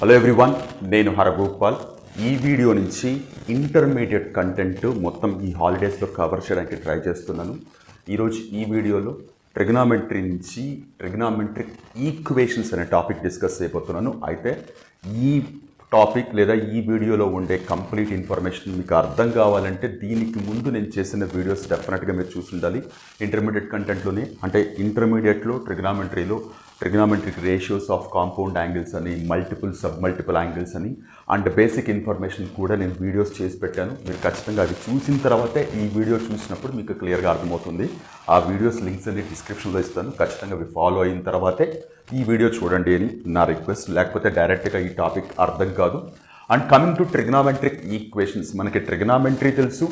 Hello everyone, నేను హరగోపాల్. ఈ video నుంచి ఇంటర్మీడియట్ కంటెంట్ మొత్తం ఈ హాలిడేస్లో కవర్ చేయడానికి ట్రై చేస్తున్నాను. ఈరోజు ఈ వీడియోలో ట్రిగ్నామెట్రీ నుంచి ట్రిగ్నామెట్రిక్ ఈక్వేషన్స్ అనే టాపిక్ డిస్కస్ చేయబోతున్నాను. అయితే ఈ టాపిక్ లేదా ఈ వీడియోలో ఉండే కంప్లీట్ ఇన్ఫర్మేషన్ మీకు అర్థం కావాలంటే దీనికి ముందు నేను చేసిన వీడియోస్ డెఫినెట్గా మీరు చూసి ఉండాలి. ఇంటర్మీడియట్ కంటెంట్లోనే అంటే ఇంటర్మీడియట్లో ట్రిగ్నామెట్రీలో trigonometric ratios of compound angles అని, మల్టిపుల్ సబ్ మల్టిపుల్ యాంగిల్స్ అని అండ్ బేసిక్ ఇన్ఫర్మేషన్ కూడా నేను వీడియోస్ చేసి పెట్టాను. మీరు ఖచ్చితంగా అవి చూసిన తర్వాతే ఈ వీడియో చూసినప్పుడు మీకు క్లియర్గా అర్థమవుతుంది. ఆ వీడియోస్ లింక్స్ అన్ని డిస్క్రిప్షన్లో ఇస్తాను. ఖచ్చితంగా అవి ఫాలో అయిన తర్వాతే ఈ వీడియో చూడండి అని నా రిక్వెస్ట్. లేకపోతే డైరెక్ట్గా ఈ టాపిక్ అర్థం కాదు. And coming to trigonometric equations, మనకి ట్రిగ్నామెట్రీ తెలుసు,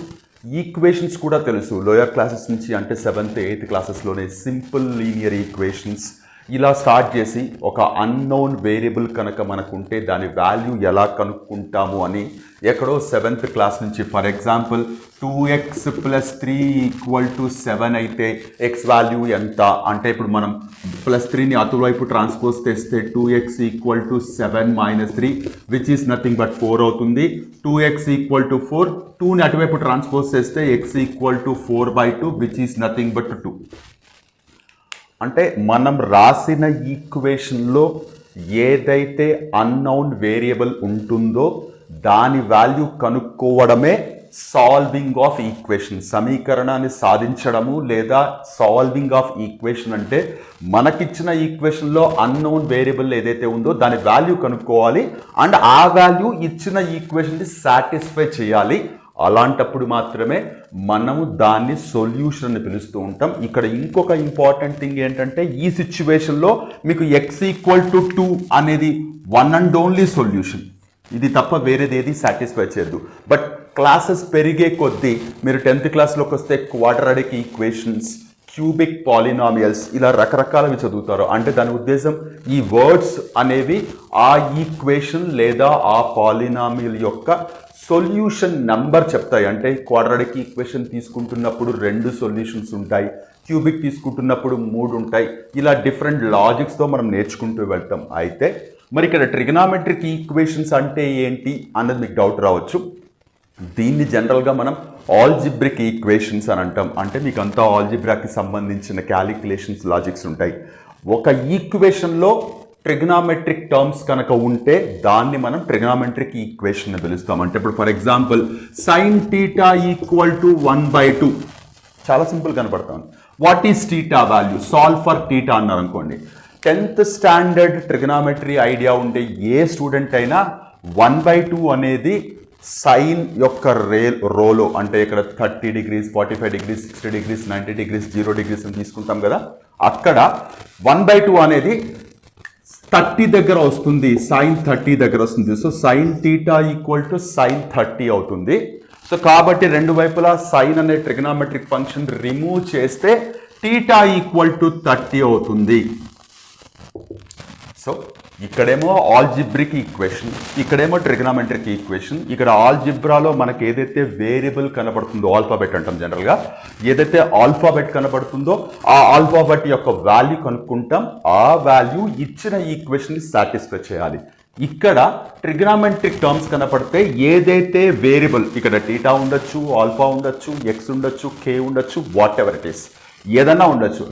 ఈక్వేషన్స్ కూడా తెలుసు. లోయర్ క్లాసెస్ నుంచి అంటే 7th 8th క్లాసెస్లోనే సింపుల్ లీనియర్ ఈక్వేషన్స్ ఇలా స్టార్ట్ చేసి ఒక అన్నోన్ వేరియబుల్ కనుక మనకుంటే దాని వాల్యూ ఎలా కనుక్కుంటాము అని ఎక్కడో 7th క్లాస్ నుంచి, ఫర్ ఎగ్జాంపుల్ 2x + 3 = 7 అయితే ఎక్స్ వాల్యూ ఎంత అంటే ఇప్పుడు మనం +3ని అటువైపు ట్రాన్స్పోజ్ చేస్తే 2x = 7 - 3 which is nothing but 4 అవుతుంది. 2x = 4, 2ని అటువైపు ట్రాన్స్పోజ్ చేస్తే x = 4/2 which is nothing but 2. అంటే మనం రాసిన ఈక్వేషన్లో ఏదైతే అన్నౌన్ వేరియబుల్ ఉంటుందో దాని వాల్యూ కనుక్కోవడమే సాల్వింగ్ ఆఫ్ ఈక్వేషన్, సమీకరణాన్ని సాధించడము లేదా సాల్వింగ్ ఆఫ్ ఈక్వేషన్. అంటే మనకిచ్చిన ఈక్వేషన్లో అన్నోన్ వేరియబుల్ ఏదైతే ఉందో దాని వాల్యూ కనుక్కోవాలి అండ్ ఆ వాల్యూ ఇచ్చిన ఈక్వేషన్ని సాటిస్ఫై చేయాలి. అలాంటప్పుడు మాత్రమే మనము దాన్ని సొల్యూషన్ అని పిలుస్తూ ఉంటాం. ఇక్కడ ఇంకొక ఇంపార్టెంట్ థింగ్ ఏంటంటే ఈ సిచ్యువేషన్లో మీకు x = 2 అనేది వన్ అండ్ ఓన్లీ సొల్యూషన్. ఇది తప్ప వేరేది ఏది సాటిస్ఫై చేయదు. బట్ క్లాసెస్ పెరిగే కొద్దీ మీరు 10th క్లాస్లోకి వస్తే క్వాడ్రాటిక్ ఈక్వేషన్స్, క్యూబిక్ పాలినామియల్స్ ఇలా రకరకాలవి చదువుతారు. అంటే దాని ఉద్దేశం ఈ వర్డ్స్ అనేవి ఆ ఈక్వేషన్ లేదా ఆ పాలినామియల్ యొక్క సొల్యూషన్ నెంబర్ చెప్తాయి. అంటే క్వాడ్రాటిక్ ఈక్వేషన్ తీసుకుంటున్నప్పుడు 2 సొల్యూషన్స్ ఉంటాయి, క్యూబిక్ తీసుకుంటున్నప్పుడు 3 ఉంటాయి. ఇలా డిఫరెంట్ లాజిక్స్తో మనం నేర్చుకుంటూ వెళ్తాం. అయితే మరి ఇక్కడ ట్రిగ్నామెట్రిక్ ఈక్వేషన్స్ అంటే ఏంటి అన్నది మీకు డౌట్ రావచ్చు. దీన్ని జనరల్గా మనం ఆల్జిబ్రిక్ ఈక్వేషన్స్ అని అంటాం. అంటే మీకు అంతా ఆల్జిబ్రాకి సంబంధించిన క్యాలిక్యులేషన్స్, లాజిక్స్ ఉంటాయి. ఒక ఈక్వేషన్లో ట్రిగ్నామెట్రిక్ టర్మ్స్ కనుక ఉంటే దాన్ని మనం ట్రిగ్నామెట్రిక్ ఈక్వేషన్ అని పిలుస్తాం. అంటే ఇప్పుడు ఫర్ ఎగ్జాంపుల్ sin θ = 1/2 చాలా సింపుల్ కనపడతాం. What is θ value? Solve for θ అన్నారు అనుకోండి. 10th స్టాండర్డ్ ట్రిగ్నామెట్రీ ఐడియా ఉండే ఏ స్టూడెంట్ అయినా 1/2 అనేది సైన్ యొక్క రోలో, అంటే ఇక్కడ 30 degrees, 45 degrees, 60 degrees, 90 degrees, 0 degrees అని తీసుకుంటాం కదా. అక్కడ 1/2 అనేది 30 దగ్గర వస్తుంది, sin 30 దగ్గర వస్తుంది. సో sin θ = sin 30 అవుతుంది. సో కాబట్టి రెండు వైపులా sin అనే ట్రిగ్నామెట్రిక్ ఫంక్షన్ రిమూవ్ చేస్తే θ = 30 అవుతుంది. సో ఇక్కడేమో ఆల్జిబ్రిక్ ఈక్వేషన్, ఇక్కడేమో ట్రిగ్నామెట్రిక్ ఈక్వేషన్. ఇక్కడ ఆల్జిబ్రాలో మనకి ఏదైతే వేరియబుల్ కనబడుతుందో, ఆల్ఫాబెట్ అంటాం జనరల్గా, ఏదైతే ఆల్ఫాబెట్ కనబడుతుందో ఆ ఆల్ఫాబెట్ యొక్క వాల్యూ కనుక్కుంటాం. ఆ వాల్యూ ఇచ్చిన ఈక్వేషన్ని సాటిస్ఫై చేయాలి. ఇక్కడ ట్రిగ్నామెట్రిక్ టర్మ్స్ కనపడితే ఏదైతే వేరియబుల్, ఇక్కడ θ ఉండొచ్చు, ఆల్ఫా ఉండొచ్చు, ఎక్స్ ఉండొచ్చు, కే ఉండొచ్చు, వాట్ ఎవర్ ఇట్ ఈస్, ఏదన్నా ఉండొచ్చు,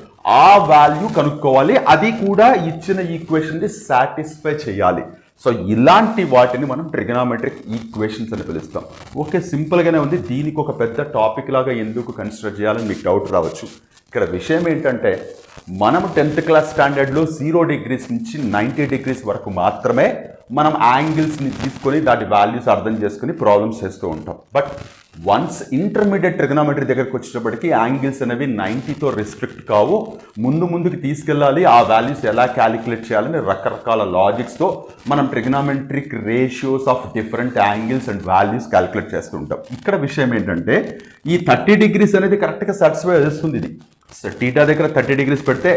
ఆ వాల్యూ కనుక్కోవాలి. అది కూడా ఇచ్చిన ఈక్వేషన్ని సాటిస్ఫై చేయాలి. సో ఇలాంటి వాటిని మనం ట్రిగ్నామెట్రిక్ ఈక్వేషన్స్ అని పిలుస్తాం. ఓకే, సింపుల్గానే ఉంది. దీనికి ఒక పెద్ద టాపిక్ లాగా ఎందుకు కన్సిడర్ చేయాలని మీకు డౌట్ రావచ్చు. ఇక్కడ విషయం ఏంటంటే మనం 10th క్లాస్ స్టాండర్డ్లో 0 degrees నుంచి 90 degrees వరకు మాత్రమే మనం యాంగిల్స్ని తీసుకొని దాని వాల్యూస్ అర్థం చేసుకుని ప్రాబ్లమ్స్ చేస్తూ ఉంటాం. బట్ వన్స్ ఇంటర్మీడియట్ ట్రిగ్నామెట్రీ దగ్గరకు వచ్చేటప్పటికి యాంగిల్స్ అనేవి 90తో రిస్ట్రిక్ట్ కావు. ముందుకు తీసుకెళ్ళాలి. ఆ వాల్యూస్ ఎలా క్యాలిక్యులేట్ చేయాలని రకరకాల లాజిక్స్తో మనం trigonometric ratios of different angles and values calculate చేస్తూ ఉంటాం. ఇక్కడ విషయం ఏంటంటే ఈ 30 degrees అనేది కరెక్ట్గా సాటిస్ఫై చేస్తుంది. ఇది θ దగ్గర 30 degrees పెడితే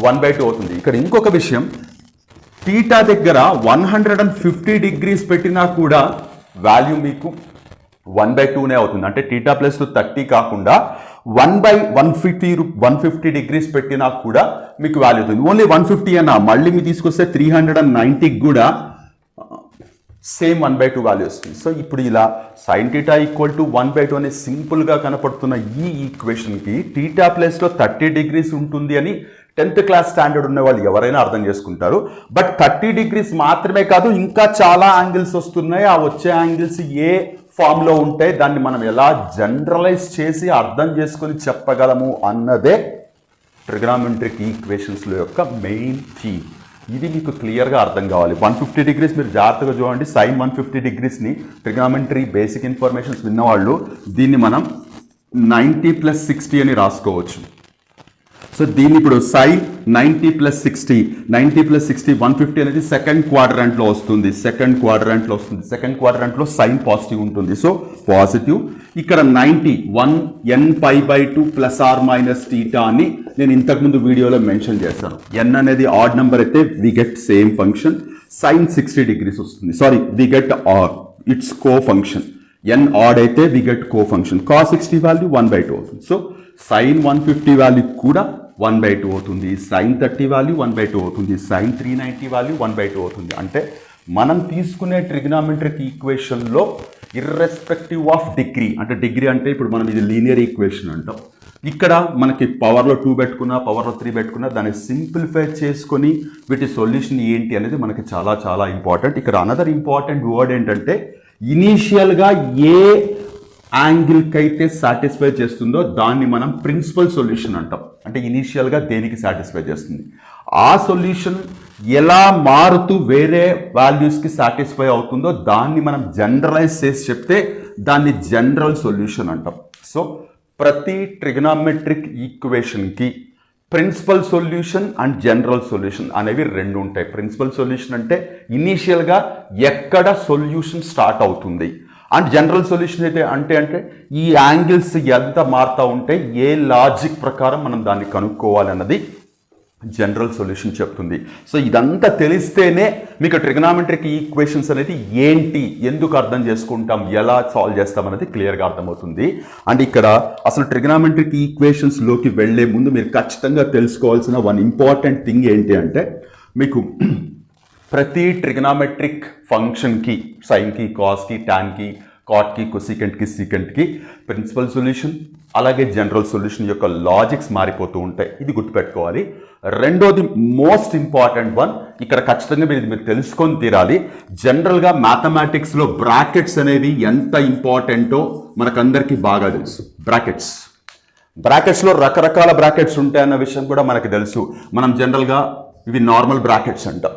1/2 అవుతుంది. ఇక్కడ ఇంకొక విషయం, θ దగ్గర 150 degrees పెట్టినా కూడా వాల్యూ మీకు 1/2నే అవుతుంది. అంటే θ + 30 కాకుండా 1/150 degrees పెట్టినా కూడా మీకు వాల్యూ అవుతుంది. ఓన్లీ 150 అన్న, మళ్ళీ మీరు తీసుకొస్తే 390 కూడా సేమ్ 1/2 వాల్యూ వస్తుంది. సో ఇప్పుడు ఇలా సైన్ టీటా ఈక్వల్ టు 1/2 అనే సింపుల్గా కనపడుతున్న ఈ ఈక్వేషన్కి టీటా ప్లేస్లో 30 డిగ్రీస్ ఉంటుంది అని 10th క్లాస్ స్టాండర్డ్ ఉన్న వాళ్ళు ఎవరైనా అర్థం చేసుకుంటారు. బట్ 30 డిగ్రీస్ మాత్రమే కాదు, ఇంకా చాలా యాంగిల్స్ వస్తున్నాయి. ఆ వచ్చే యాంగిల్స్ ఏ ఫామ్లో ఉంటాయి, దాన్ని మనం ఎలా జనరలైజ్ చేసి అర్థం చేసుకొని చెప్పగలము అన్నదే ట్రిగనామెట్రిక్ ఈక్వేషన్స్లో యొక్క మెయిన్ థీమ్. ఇది మీకు క్లియర్గా అర్థం కావాలి. 150 డిగ్రీస్ మీరు జాగ్రత్తగా చూడండి. సైన్ 150 డిగ్రీస్ని ట్రిగనామెట్రీ బేసిక్ ఇన్ఫర్మేషన్స్ విన్నవాళ్ళు దీన్ని మనం 90 + 60 అని రాసుకోవచ్చు. సో దీన్ని ఇప్పుడు సైన్ 90 + 60 150 అనేది సెకండ్ క్వాడ్రంట్లో వస్తుంది. సెకండ్ క్వాడ్రంట్లో సైన్ పాజిటివ్ ఉంటుంది. So positive. ఇక్కడ 90 1n π/2 ± θ అని నేను ఇంతకుముందు వీడియోలో మెన్షన్ చేశాను. n అనేది ఆడ్ నెంబర్ అయితే we get same function. Sine 60 degrees వస్తుంది. Sorry, we get or, it's co function. n odd అయితే we get co function. cos 60 value 1/2 అవుతుంది. సో సైన్ 150 వాల్యూ కూడా 1/2 అవుతుంది. సైన్ 30 వాల్యూ 1/2 అవుతుంది. సైన్ 390 వాల్యూ 1/2 అవుతుంది. అంటే మనం తీసుకునే ట్రిగనామెట్రిక్ ఈక్వేషన్లో ఇర్రెస్పెక్టివ్ ఆఫ్ డిగ్రీ, అంటే డిగ్రీ అంటే ఇప్పుడు మనం ఇది లీనియర్ ఈక్వేషన్ అంటాం. ఇక్కడ మనకి పవర్లో 2 పెట్టుకున్నా, పవర్లో 3 పెట్టుకున్నా, దాన్ని సింప్లిఫై చేసుకొని వీటి సొల్యూషన్ ఏంటి అనేది మనకి చాలా చాలా ఇంపార్టెంట్. ఇక్కడ అనదర్ ఇంపార్టెంట్ వర్డ్ ఏంటంటే ఇనీషియల్గా ఏ యాంగిల్కి అయితే సాటిస్ఫై చేస్తుందో దాన్ని మనం ప్రిన్సిపల్ సొల్యూషన్ అంటాం. అంటే ఇనీషియల్గా దేనికి సాటిస్ఫై చేస్తుంది, ఆ సొల్యూషన్ ఎలా మారుతూ వేరే వాల్యూస్కి సాటిస్ఫై అవుతుందో దాన్ని మనం జనరలైజ్ చేసి చెప్తే దాన్ని జనరల్ సొల్యూషన్ అంటాం. సో ప్రతి ట్రిగనామెట్రిక్ ఈక్వేషన్కి principal solution and general solution అనేవి రెండు ఉంటాయి. ప్రిన్సిపల్ సొల్యూషన్ అంటే ఇనీషియల్గా ఎక్కడ సొల్యూషన్ స్టార్ట్ అవుతుంది, అండ్ జనరల్ సొల్యూషన్ అయితే అంటే ఈ యాంగిల్స్ ఎంత మారుతూ ఉంటే ఏ లాజిక్ ప్రకారం మనం దాన్ని కనుక్కోవాలన్నది జనరల్ సొల్యూషన్ చెప్తుంది. సో ఇదంతా తెలిస్తేనే మీకు ట్రిగనామెట్రిక్ ఈక్వేషన్స్ అనేది ఏంటి, ఎందుకు అర్థం చేసుకుంటాం, ఎలా సాల్వ్ చేస్తాం అనేది క్లియర్గా అర్థమవుతుంది. అండ్ ఇక్కడ అసలు ట్రిగనామెట్రిక్ ఈక్వేషన్స్లోకి వెళ్లే ముందు మీరు ఖచ్చితంగా తెలుసుకోవాల్సిన వన్ ఇంపార్టెంట్ థింగ్ ఏంటి అంటే, మీకు ప్రతి ట్రిగనామెట్రిక్ ఫంక్షన్కి సైన్కి, కాస్కి, టాన్కి, కాట్కి, కొసికెంట్కి, సీకెంట్కి ప్రిన్సిపల్ సొల్యూషన్ అలాగే జనరల్ సొల్యూషన్ యొక్క లాజిక్స్ మారిపోతూ ఉంటాయి. ఇది గుర్తుపెట్టుకోవాలి. రెండోది మోస్ట్ ఇంపార్టెంట్ వన్, ఇక్కడ ఖచ్చితంగా మీరు తెలుసుకొని తీరాలి. జనరల్గా మ్యాథమెటిక్స్లో బ్రాకెట్స్ అనేవి ఎంత ఇంపార్టెంటో మనకందరికీ బాగా తెలుసు. బ్రాకెట్స్లో రకరకాల బ్రాకెట్స్ ఉంటాయన్న విషయం కూడా మనకు తెలుసు. మనం జనరల్గా ఇవి నార్మల్ బ్రాకెట్స్ అంటాం,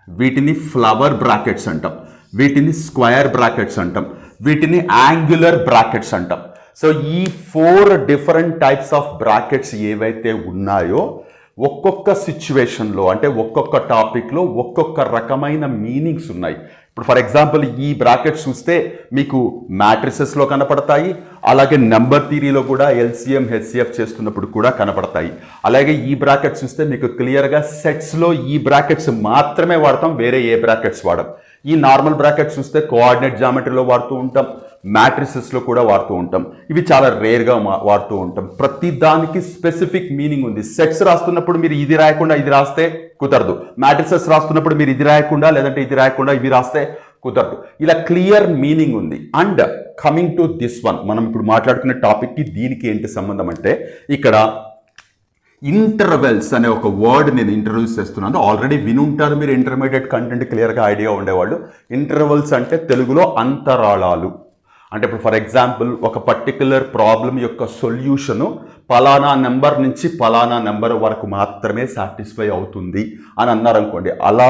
వీటిని ఫ్లవర్ బ్రాకెట్స్ అంటాం, వీటిని స్క్వేర్ బ్రాకెట్స్ అంటాం, వీటిని యాంగులర్ బ్రాకెట్స్ అంటాం. సో ఈ 4 డిఫరెంట్ టైప్స్ ఆఫ్ బ్రాకెట్స్ ఏవైతే ఉన్నాయో ఒక్కొక్క సిచ్యువేషన్లో అంటే ఒక్కొక్క టాపిక్లో ఒక్కొక్క రకమైన మీనింగ్స్ ఉన్నాయి. ఇప్పుడు ఫర్ ఎగ్జాంపుల్ ఈ బ్రాకెట్స్ చూస్తే మీకు మ్యాట్రిసెస్లో కనపడతాయి, అలాగే నెంబర్ థియరీలో కూడా ఎల్సిఎం హెచ్సిఎఫ్ చేస్తున్నప్పుడు కూడా కనపడతాయి. అలాగే ఈ బ్రాకెట్స్ చూస్తే మీకు క్లియర్గా సెట్స్లో ఈ బ్రాకెట్స్ మాత్రమే వాడతాం, వేరే ఏ బ్రాకెట్స్ వాడం. ఈ నార్మల్ బ్రాకెట్స్ చూస్తే కోఆర్డినేట్ జామెట్రీలో వాడుతూ ఉంటాం, మ్యాట్రిసెస్లో కూడా వాడుతూ ఉంటాం. ఇవి చాలా రేర్గా వాడుతూ ఉంటాం. ప్రతి దానికి స్పెసిఫిక్ మీనింగ్ ఉంది. సెట్స్ రాస్తున్నప్పుడు మీరు ఇది రాయకుండా ఇది రాస్తే కుదరదు, మ్యాట్రిసెస్ రాస్తున్నప్పుడు మీరు ఇది రాయకుండా లేదంటే ఇది రాయకుండా ఇవి రాస్తే కుదరదు. ఇలా క్లియర్ మీనింగ్ ఉంది. And coming to this one, మనం ఇప్పుడు మాట్లాడుకునే టాపిక్కి దీనికి ఏంటి సంబంధం అంటే, ఇక్కడ ఇంటర్వెల్స్ అనే ఒక వర్డ్ నేను ఇంట్రడ్యూస్ చేస్తున్నాను. ఆల్రెడీ వినుంటారు మీరు, ఇంటర్మీడియట్ కంటెంట్ క్లియర్గా ఐడియా ఉండేవాళ్ళు. ఇంటర్వెల్స్ అంటే తెలుగులో అంతరాళాలు. అంటే ఇప్పుడు ఫర్ ఎగ్జాంపుల్ ఒక పర్టిక్యులర్ ప్రాబ్లం యొక్క సొల్యూషను పలానా నెంబర్ నుంచి పలానా నెంబర్ వరకు మాత్రమే సాటిస్ఫై అవుతుంది అని అన్నారనుకోండి, అలా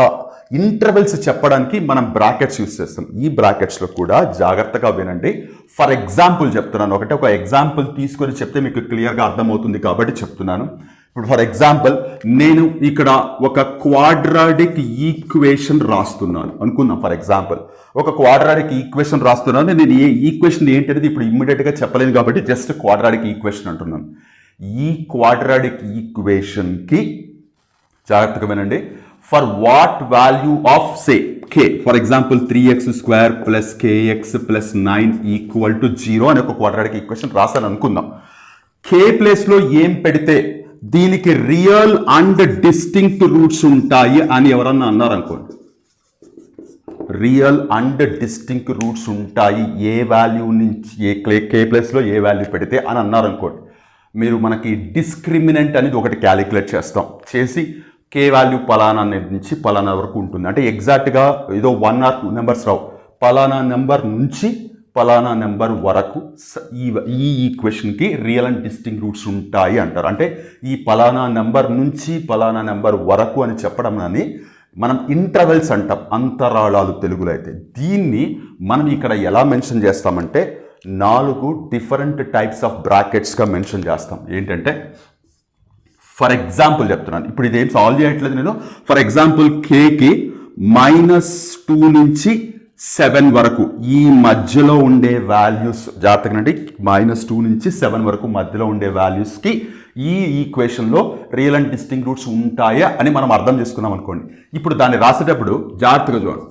ఇంటర్వెల్స్ చెప్పడానికి మనం బ్రాకెట్స్ యూస్ చేస్తాం. ఈ బ్రాకెట్స్లో కూడా జాగ్రత్తగా వినండి. ఫర్ ఎగ్జాంపుల్ చెప్తున్నాను, ఒక ఎగ్జాంపుల్ తీసుకొని చెప్తే మీకు క్లియర్గా అర్థమవుతుంది కాబట్టి చెప్తున్నాను. ఇప్పుడు ఫర్ ఎగ్జాంపుల్ నేను ఇక్కడ ఒక క్వాడ్రాటిక్ ఈక్వేషన్ రాస్తున్నాను అనుకుందాం. ఫర్ ఎగ్జాంపుల్ ఒక క్వాడ్రాటిక్ ఈక్వేషన్ రాస్తున్నాను. నేను ఏ ఈక్వేషన్ ఏంటనేది ఇప్పుడు ఇమ్మీడియట్గా చెప్పలేను కాబట్టి జస్ట్ క్వాడ్రాటిక్ ఈక్వేషన్ అంటున్నాను. ఈ క్వాడ్రాటిక్ ఈక్వేషన్కి జాగ్రత్తగా వినండి, for what value of say k, for example 3x² + kx + 9 = 0 అనే ఒక క్వాడ్రాటిక్ ఈక్వేషన్ రాసాను అనుకుందాం. k ప్లేస్లో ఏం పెడితే దీనికి రియల్ అండ్ డిస్టింక్ట్ రూట్స్ ఉంటాయి అని ఎవరన్నా అన్నారు అనుకోండి, రియల్ అండ్ డిస్టింక్ట్ రూట్స్ ఉంటాయి ఏ వాల్యూ నుంచి కే ప్లేస్లో ఏ వాల్యూ పెడితే అని అన్నారు అనుకోండి. మీరు మనకి డిస్క్రిమినెంట్ అనేది ఒకటి క్యాలిక్యులేట్ చేస్తాం, చేసి కే వాల్యూ పలానా నుంచి పలానా వరకు ఉంటుంది. అంటే ఎగ్జాక్ట్గా ఏదో 1 or 2 నెంబర్స్ రావు, పలానా నెంబర్ నుంచి పలానా నెంబర్ వరకు ఈ ఈక్వేషన్కి రియల్ అండ్ డిస్టింక్ట్ రూట్స్ ఉంటాయి అంటారు. అంటే ఈ పలానా నెంబర్ నుంచి పలానా నెంబర్ వరకు అని చెప్పడం అని మనం ఇంటర్వెల్స్ అంటాం, అంతరాళాలు తెలుగులో అయితే. దీన్ని మనం ఇక్కడ ఎలా మెన్షన్ చేస్తామంటే 4 డిఫరెంట్ టైప్స్ ఆఫ్ బ్రాకెట్స్గా మెన్షన్ చేస్తాం. ఏంటంటే ఫర్ ఎగ్జాంపుల్ చెప్తున్నాను, ఇప్పుడు ఇదేం సాల్వ్ చేయట్లేదు నేను. ఫర్ ఎగ్జాంపుల్ కేకి -2 నుంచి 7 వరకు ఈ మధ్యలో ఉండే వాల్యూస్ జాగ్రత్తగా, -2 నుంచి 7 వరకు మధ్యలో ఉండే వాల్యూస్కి ఈ ఈక్వేషన్లో రియల్ అండ్ డిస్టింక్ట్ రూట్స్ ఉంటాయా అని మనం అర్థం చేసుకున్నాం అనుకోండి. ఇప్పుడు దాన్ని రాసేటప్పుడు జాగ్రత్తగా చూడండి.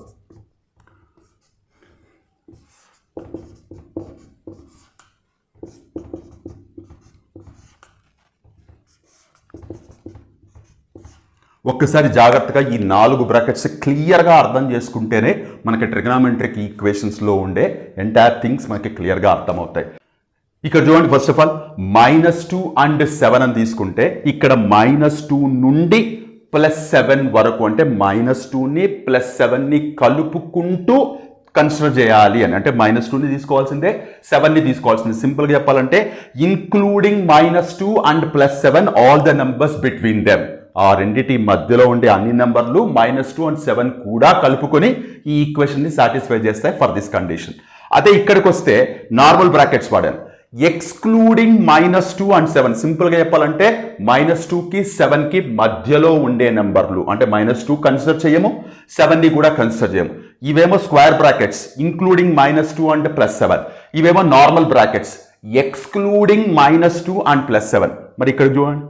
ఒక్కసారి జాగ్రత్తగా ఈ 4 బ్రాకెట్స్ క్లియర్గా అర్థం చేసుకుంటేనే మనకి ట్రిగ్నామెట్రిక్ ఈక్వేషన్స్లో ఉండే ఎంటైర్ థింగ్స్ మనకి క్లియర్గా అర్థమవుతాయి. ఇక్కడ చూడండి, ఫస్ట్ ఆఫ్ ఆల్ -2 and 7 అని తీసుకుంటే ఇక్కడ -2 నుండి +7 వరకు, అంటే -2ని +7ని కలుపుకుంటూ కన్సిడర్ చేయాలి అని. అంటే -2ని తీసుకోవాల్సిందే, 7ని తీసుకోవాల్సిందే. సింపుల్గా చెప్పాలంటే including -2 and +7 all the numbers between them. ఆ రెండింటి మధ్యలో ఉండే అన్ని నెంబర్లు -2 and 7 కూడా కలుపుకొని ఈ ఈక్వేషన్ని సాటిస్ఫై చేస్తాయి ఫర్ దిస్ కండిషన్. అదే ఇక్కడికి వస్తే నార్మల్ బ్రాకెట్స్ వాడాను, ఎక్స్క్లూడింగ్ -2 and 7. సింపుల్గా చెప్పాలంటే -2కి 7కి మధ్యలో ఉండే నెంబర్లు, అంటే -2 కన్సిడర్ చేయము, 7ని కూడా కన్సిడర్ చేయము. ఇవేమో స్క్వేర్ బ్రాకెట్స్ ఇంక్లూడింగ్ -2 and +7. ఇవేమో నార్మల్ బ్రాకెట్స్ ఎక్స్క్లూడింగ్ -2 and +7. మరి ఇక్కడ చూడండి,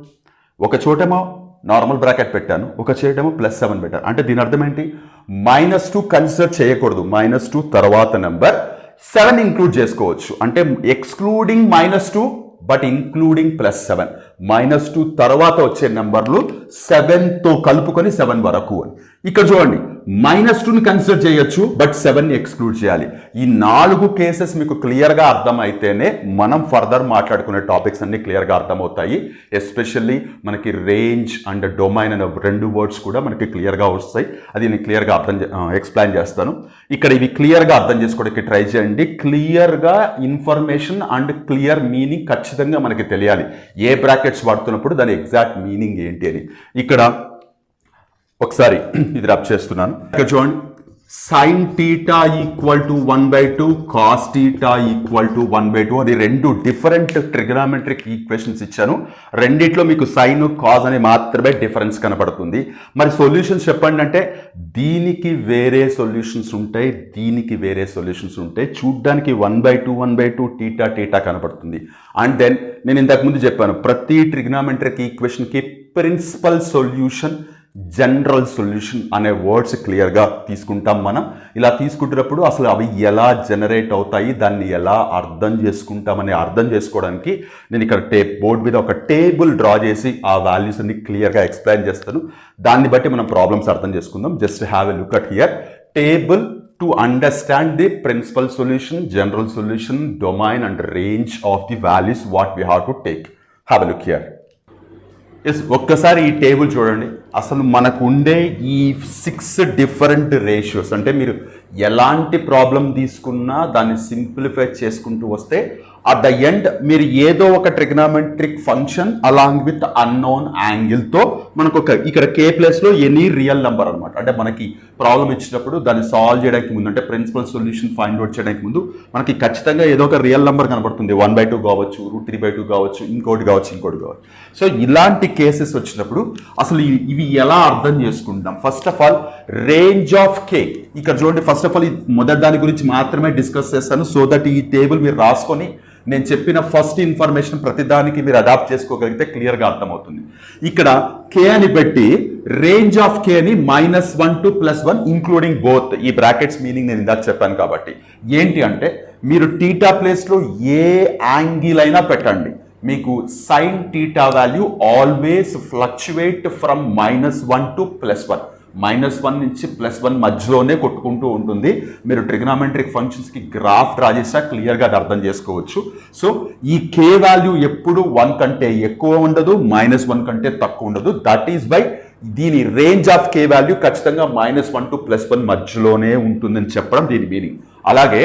ఒక చోటేమో నార్మల్ బ్రాకెట్ పెట్టాను, ఒక చోటేమో +7 పెట్టాను. అంటే దీని అర్థం ఏంటి, -2 కన్సిడర్ చేయకూడదు, -2 తర్వాత నెంబర్ 7 ఇంక్లూడ్ చేసుకోవచ్చు. అంటే ఎక్స్క్లూడింగ్ -2 బట్ ఇంక్లూడింగ్ +7. -2 తర్వాత వచ్చే నెంబర్లు 7తో కలుపుకొని 7 వరకు అని. ఇక్కడ చూడండి, -2ని కన్సిడర్ చేయొచ్చు బట్ 7ని ఎక్స్క్లూడ్ చేయాలి. ఈ 4 కేసెస్ మీకు క్లియర్గా అర్థమైతేనే మనం ఫర్దర్ మాట్లాడుకునే టాపిక్స్ అన్ని క్లియర్గా అర్థమవుతాయి. ఎస్పెషల్లీ మనకి రేంజ్ అండ్ డొమైన్ అనే 2 వర్డ్స్ కూడా మనకి క్లియర్గా వస్తాయి. అది నేను క్లియర్గా ఎక్స్ప్లెయిన్ చేస్తాను. ఇక్కడ ఇవి క్లియర్గా అర్థం చేసుకోవడానికి ట్రై చేయండి. క్లియర్గా ఇన్ఫర్మేషన్ అండ్ క్లియర్ మీనింగ్ ఖచ్చితంగా మనకి తెలియాలి. ఏ బ్రాకెట్స్ వాడుతున్నప్పుడు దాని ఎగ్జాక్ట్ మీనింగ్ ఏంటి అని. ఇక్కడ ఒకసారి ఇది రబ్ చేస్తున్నాను. ఇక్కడ చూడండి, sin θ = 1/2, cos θ = 1/2. అది 2 డిఫరెంట్ ట్రిగ్నామెట్రిక్ ఈక్వేషన్స్ ఇచ్చాను. రెండిట్లో మీకు సైన్ కాజ్ అని మాత్రమే డిఫరెన్స్ కనబడుతుంది. మరి సొల్యూషన్స్ చెప్పండి అంటే దీనికి వేరే సొల్యూషన్స్ ఉంటాయి, దీనికి వేరే సొల్యూషన్స్ ఉంటాయి. చూడ్డానికి 1/2 θ కనబడుతుంది. అండ్ దెన్ నేను ఇంతకుముందు చెప్పాను, ప్రతి ట్రిగ్నామెట్రిక్ ఈక్వేషన్కి ప్రిన్సిపల్ సొల్యూషన్, జనరల్ సొల్యూషన్ అనే వర్డ్స్ క్లియర్గా తీసుకుంటాం మనం. ఇలా తీసుకుంటున్నప్పుడు అసలు అవి ఎలా జనరేట్ అవుతాయి, దాన్ని ఎలా అర్థం చేసుకుంటామని అర్థం చేసుకోవడానికి నేను ఇక్కడ బోర్డు మీద ఒక టేబుల్ డ్రా చేసి ఆ వాల్యూస్ అన్ని క్లియర్గా ఎక్స్ప్లెయిన్ చేస్తాను. దాన్ని బట్టి మనం ప్రాబ్లమ్స్ అర్థం చేసుకుందాం. Just have a look at here table to understand the principal solution, general solution, domain and range of the values what we have to take. Have a look here. Yes, ఒక్కసారి ఈ table చూడండి. అసలు మనకు ఉండే ఈ 6 different ratios, అంటే మీరు ఎలాంటి ప్రాబ్లం తీసుకున్నా దాన్ని సింప్లిఫై చేసుకుంటూ వస్తే అట్ ద ఎండ్ మీరు ఏదో ఒక trigonometric function along with unknown యాంగిల్తో మనకు ఒక ఇక్కడ కే ప్లేస్లో ఎనీ రియల్ నెంబర్ అనమాట. అంటే మనకి ప్రాబ్లం ఇచ్చినప్పుడు దాన్ని సాల్వ్ చేయడానికి ముందు, అంటే ప్రిన్సిపల్ సొల్యూషన్ ఫైండ్ అవుట్ చేయడానికి ముందు మనకి ఖచ్చితంగా ఏదో ఒక రియల్ నెంబర్ కనబడుతుంది. 1/2 కావచ్చు, √3/2 కావచ్చు, ఇంకోటి కావచ్చు. సో ఇలాంటి కేసెస్ వచ్చినప్పుడు అసలు ఇవి ఎలా అర్థం చేసుకుంటాం? First of all range of K. ఇక్కడ చూడండి, ఫస్ట్ ఆఫ్ ఆల్ మొదటి దాని గురించి మాత్రమే డిస్కస్ చేస్తాను, సో దట్ ఈ టేబుల్ మీరు రాసుకొని నేను చెప్పిన ఫస్ట్ ఇన్ఫర్మేషన్ ప్రతిదానికి మీరు అడాప్ట్ చేసుకోగలిగితే క్లియర్గా అర్థమవుతుంది. ఇక్కడ కే అని పెట్టి రేంజ్ ఆఫ్ కే అని -1 to +1 ఇంక్లూడింగ్ బోత్. ఈ బ్రాకెట్స్ మీనింగ్ నేను ఇందాక చెప్పాను కాబట్టి ఏంటి అంటే మీరు టీటా ప్లేస్లో ఏ యాంగిల్ అయినా పెట్టండి, మీకు sin θ value always fluctuate from -1 to +1. -1 నుంచి +1 మధ్యలోనే కొట్టుకుంటూ ఉంటుంది. మీరు ట్రిగ్నామెట్రిక్ ఫంక్షన్స్కి గ్రాఫ్ డ్రా చేసా క్లియర్గా అది అర్థం చేసుకోవచ్చు. సో ఈ కే వాల్యూ ఎప్పుడు 1 కంటే ఎక్కువ ఉండదు, -1 కంటే తక్కువ ఉండదు. దట్ ఈస్ బై దీని రేంజ్ ఆఫ్ కే వాల్యూ ఖచ్చితంగా -1 to +1 మధ్యలోనే ఉంటుందని చెప్పడం దీని మీనింగ్. అలాగే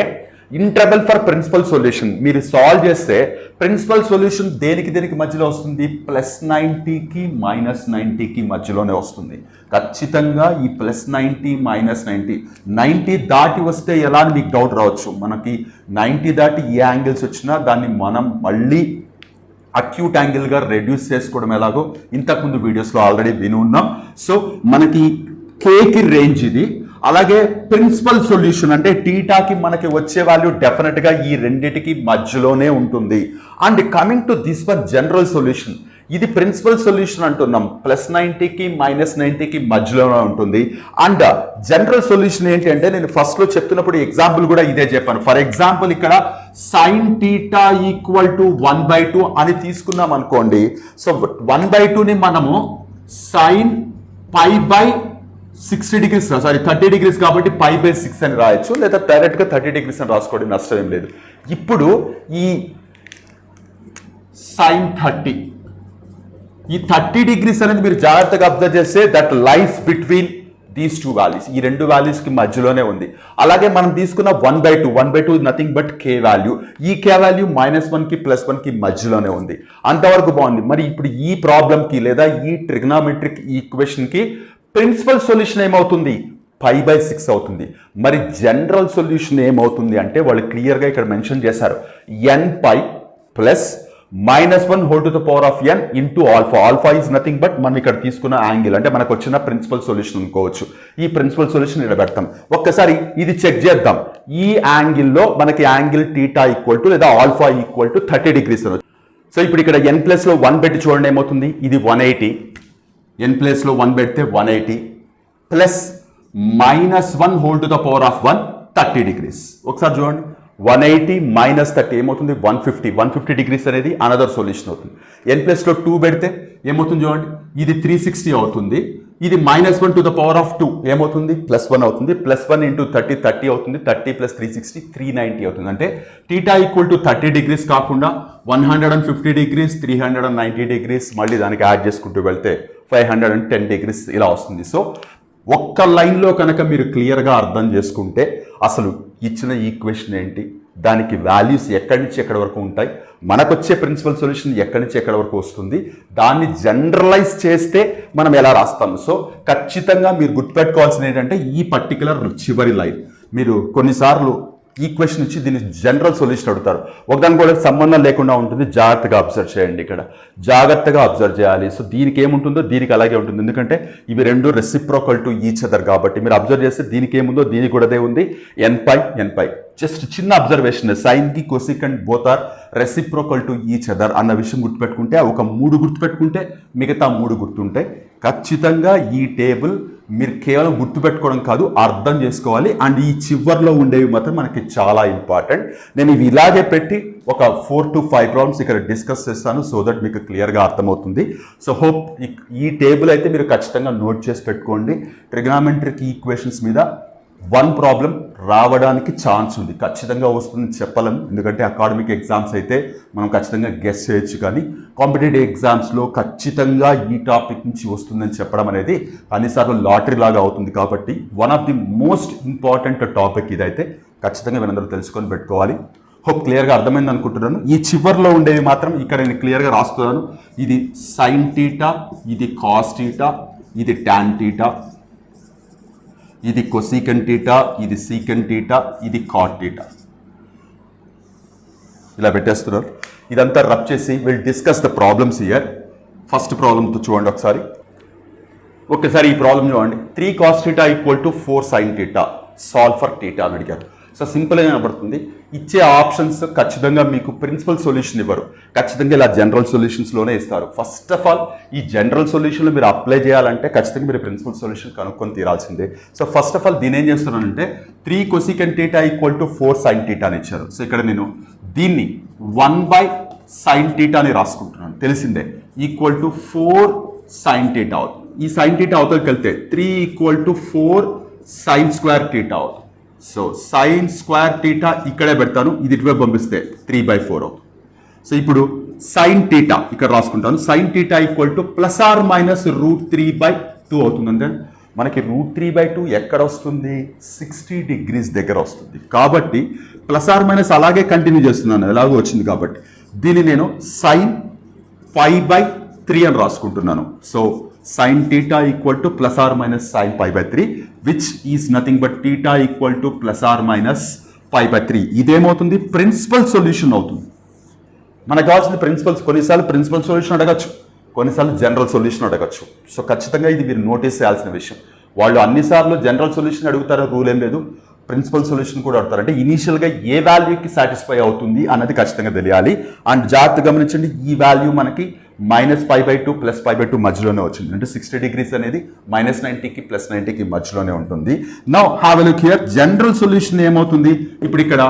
ఇంటర్వెల్ ఫర్ ప్రిన్సిపల్ సొల్యూషన్ మీరు సాల్వ్ చేస్తే ప్రిన్సిపల్ సొల్యూషన్ దేనికి మధ్యలో వస్తుంది, +90కి -90కి మధ్యలోనే వస్తుంది. ఖచ్చితంగా ఈ +90 -90 90 దాటి వస్తే ఎలా అని మీకు డౌట్ రావచ్చు. మనకి 90 దాటి ఏ యాంగిల్స్ వచ్చినా దాన్ని మనం మళ్ళీ అక్యూట్ యాంగిల్గా రెడ్యూస్ చేసుకోవడం ఎలాగో ఇంతకుముందు వీడియోస్లో ఆల్రెడీ విని ఉన్నాం. సో మనకి కేకి రేంజ్ ఇది. అలాగే ప్రిన్సిపల్ సొల్యూషన్ అంటే టీటాకి మనకి వచ్చే వాల్యూ డెఫినెట్గా ఈ రెండిటికి మధ్యలోనే ఉంటుంది. And coming to this one general solution, ఇది ప్రిన్సిపల్ సొల్యూషన్ అంటున్నాం, +90కి -90కి మధ్యలోనే ఉంటుంది. అండ్ జనరల్ సొల్యూషన్ ఏంటి అంటే నేను ఫస్ట్లో చెప్తున్నప్పుడు ఎగ్జాంపుల్ కూడా ఇదే చెప్పాను. ఫర్ ఎగ్జాంపుల్ ఇక్కడ sin θ = 1/2 అని తీసుకున్నాం అనుకోండి. సో 1/2ని మనము sin π/60 degrees 30 degrees కాబట్టి π/6 అని రాయొచ్చు, లేదా డైరెక్ట్గా 30 degrees అని రాసుకోవడం నష్టం ఏం లేదు. ఇప్పుడు ఈ sin 30 ఈ 30 degrees అనేది మీరు జాగ్రత్తగా అబ్జర్వ్ చేస్తే that life between these two values, ఈ రెండు వాల్యూస్కి మధ్యలోనే ఉంది. అలాగే మనం తీసుకున్న 1/2 నథింగ్ బట్ కే వాల్యూ, ఈ కే వాల్యూ -1కి +1కి మధ్యలోనే ఉంది. అంతవరకు బాగుంది. మరి ఇప్పుడు ఈ ప్రాబ్లంకి లేదా ఈ ట్రిగ్నామెట్రిక్ ఈక్వేషన్కి ప్రిన్సిపల్ సొల్యూషన్ ఏమవుతుంది, π/6 అవుతుంది. మరి జనరల్ సొల్యూషన్ ఏమవుతుంది అంటే వాళ్ళు క్లియర్గా ఇక్కడ మెన్షన్ చేశారు, nπ +-1 whole to the power of n into alpha. Alpha is nothing but మనం ఇక్కడ తీసుకున్న యాంగిల్, అంటే మనకు వచ్చిన ప్రిన్సిపల్ సొల్యూషన్ అనుకోవచ్చు. ఈ ప్రిన్సిపల్ సొల్యూషన్ ఇక్కడ పెడతాం. ఒక్కసారి ఇది చెక్ చేద్దాం. ఈ యాంగిల్లో మనకి యాంగిల్ θ = లేదా ఆల్ఫా = 30 degrees. సో ఇప్పుడు ఇక్కడ n ప్లేస్లో 1 పెట్టి చూడండి ఏమవుతుంది, ఇది 180. n ప్లేస్లో 1 పెడితే 180 +-1 whole to the power of 1 30 degrees. ఒకసారి చూడండి, 180 - 30 ఏమవుతుంది, 150 degrees అనేది అనదర్ సొల్యూషన్ అవుతుంది. n ప్లస్లో 2 పెడితే ఏమవుతుంది చూడండి, ఇది 360 అవుతుంది. ఇది -1 టు ద పవర్ ఆఫ్ 2 ఏమవుతుంది, +1 అవుతుంది. +1 × 30 అవుతుంది. 30 + 360 390 అవుతుంది. అంటే θ = 30 degrees కాకుండా 150 degrees 390 degrees మళ్ళీ దానికి యాడ్ చేసుకుంటూ వెళ్తే 510 degrees ఇలా వస్తుంది. సో ఒక్క లైన్లో కనుక మీరు క్లియర్గా అర్థం చేసుకుంటే అసలు ఇచ్చిన ఈక్వేషన్ ఏంటి, దానికి వాల్యూస్ ఎక్కడి నుంచి ఎక్కడి వరకు ఉంటాయి, మనకొచ్చే ప్రిన్సిపల్ సొల్యూషన్ ఎక్కడి నుంచి ఎక్కడి వరకు వస్తుంది, దాన్ని జనరలైజ్ చేస్తే మనం ఎలా రాస్తాము. సో ఖచ్చితంగా మీరు గుర్తుపెట్టుకోవాల్సింది ఏంటంటే ఈ పర్టికులర్ చివరి లైన్. మీరు కొన్నిసార్లు ఈక్వేషన్ నుంచి దీన్ని జనరల్ సొల్యూషన్ అడుగుతారు, ఒకదాని కూడా సంబంధం లేకుండా ఉంటుంది. జాగ్రత్తగా అబ్జర్వ్ చేయండి, ఇక్కడ జాగ్రత్తగా అబ్జర్వ్ చేయాలి. సో దీనికి ఏముంటుందో దీనికి అలాగే ఉంటుంది, ఎందుకంటే ఇవి రెండు రెసిప్రోకల్ టు ఈచ్ అదర్ కాబట్టి. మీరు అబ్జర్వ్ చేస్తే దీనికి ఏముందో దీనికి కూడా అదే ఉంది, nπ. జస్ట్ చిన్న అబ్జర్వేషన్, సైన్కి cosecant both are reciprocal to each other అన్న విషయం గుర్తుపెట్టుకుంటే, ఒక 3 గుర్తుపెట్టుకుంటే మిగతా 3 గుర్తుంటాయి. ఖచ్చితంగా ఈ టేబుల్ మీరు కేవలం గుర్తుపెట్టుకోవడం కాదు, అర్థం చేసుకోవాలి. అండ్ ఈ చివర్లో ఉండేవి మాత్రం మనకి చాలా ఇంపార్టెంట్. నేను ఇవి ఇలాగే పెట్టి ఒక 4 to 5 ప్రాబ్లమ్స్ ఇక్కడ డిస్కస్ చేస్తాను, సో దట్ మీకు క్లియర్గా అర్థమవుతుంది. సో హోప్ ఈ టేబుల్ అయితే మీరు ఖచ్చితంగా నోట్ చేసి పెట్టుకోండి. ట్రిగ్నామెట్రిక్ ఈక్వేషన్స్ మీద 1 ప్రాబ్లం రావడానికి ఛాన్స్ ఉంది, ఖచ్చితంగా వస్తుందని చెప్పలేము. ఎందుకంటే అకాడమిక్ ఎగ్జామ్స్ అయితే మనం ఖచ్చితంగా గెస్ చేయొచ్చు, కానీ కాంపిటేటివ్ ఎగ్జామ్స్లో ఖచ్చితంగా ఈ టాపిక్ నుంచి వస్తుందని చెప్పడం అనేది అన్నిసార్లు లాటరీ లాగా అవుతుంది. కాబట్టి one of the most important topic ఇదైతే ఖచ్చితంగా మీరందరూ తెలుసుకొని పెట్టుకోవాలి. హోప్ క్లియర్గా అర్థమైంది అనుకుంటున్నాను. ఈ చివర్లో ఉండేవి మాత్రం ఇక్కడ నేను క్లియర్గా రాస్తున్నాను. ఇది sin θ, ఇది cos θ, ఇది tan θ, ఇది కొసీకెంట్ θ, ఇది సీకెంట్ θ, ఇది కాట్ θ. ఇలా పెట్టేస్తున్నారు. ఇదంతా రబ్ చేసి will discuss the problems here. First ప్రాబ్లంతో చూడండి ఒకసారి ఈ ప్రాబ్లం చూడండి. 3 cos θ = 4 sin θ, సాల్వ్ ఫర్ θ అని అడిగారు. సో సింపుల్గా కనబడుతుంది. ఇచ్చే ఆప్షన్స్ ఖచ్చితంగా మీకు ప్రిన్సిపల్ సొల్యూషన్ ఇవ్వరు, ఖచ్చితంగా ఇలా జనరల్ సొల్యూషన్స్లోనే ఇస్తారు. ఫస్ట్ ఆఫ్ ఆల్ ఈ జనరల్ సొల్యూషన్లో మీరు అప్లై చేయాలంటే ఖచ్చితంగా మీరు ప్రిన్సిపల్ సొల్యూషన్ కనుక్కొని తీరాల్సిందే. సో ఫస్ట్ ఆఫ్ ఆల్ దీని ఏం చేస్తున్నానంటే 3 cosecant θ = 4 sin θ అని ఇచ్చారు. సో ఇక్కడ నేను దీన్ని 1/sin θ అని రాసుకుంటున్నాను, తెలిసిందే, = 4 sin θ అవుతుంది. ఈ సైన్ టీటా అవతలకి వెళ్తే 3 = 4 సైన్ స్క్వేర్ టీటా అవుతుంది. సో సైన్ స్క్వేర్ టీటా ఇక్కడే పెడతాను, ఇది ఇటువైపు పంపిస్తే 3/4 అవుతుంది. సో ఇప్పుడు సైన్ టీటా ఇక్కడ రాసుకుంటాను. సైన్ టీటా ±√3/2 అవుతుంది. అంటే మనకి √3/2 ఎక్కడ వస్తుంది? 60 degrees దగ్గర వస్తుంది. కాబట్టి ± అలాగే కంటిన్యూ చేస్తున్నాను, ఎలాగో వచ్చింది కాబట్టి దీన్ని నేను సైన్ 5/3 అని రాసుకుంటున్నాను. So sin theta equal to plus or minus sin pi/3, which is nothing but theta equal to plus or minus pi/3. ఇదేమవుతుంది? ప్రిన్సిపల్ సొల్యూషన్ అవుతుంది. మనకు కావాల్సింది ప్రిన్సిపల్స్. కొన్నిసార్లు ప్రిన్సిపల్ సొల్యూషన్ అడగచ్చు, కొన్నిసార్లు జనరల్ సొల్యూషన్ అడగచ్చు. సో ఖచ్చితంగా ఇది మీరు నోటీస్ చేయాల్సిన విషయం. వాళ్ళు అన్నిసార్లు జనరల్ సొల్యూషన్ అడుగుతారో రూల్ ఏం లేదు, ప్రిన్సిపల్ సొల్యూషన్ కూడా అడుగుతారు. అంటే ఇనీషియల్గా ఏ వాల్యూకి సాటిస్ఫై అవుతుంది అన్నది ఖచ్చితంగా తెలియాలి. అండ్ జాగ్రత్త గమనించండి, ఈ వాల్యూ మనకి -π/2 +π/2 మధ్యలోనే వచ్చింది. అంటే 60 degrees అనేది -90కి +90కి మధ్యలోనే ఉంటుంది. Now have a look here. General solution ఏమవుతుంది? ఇప్పుడు ఇక్కడ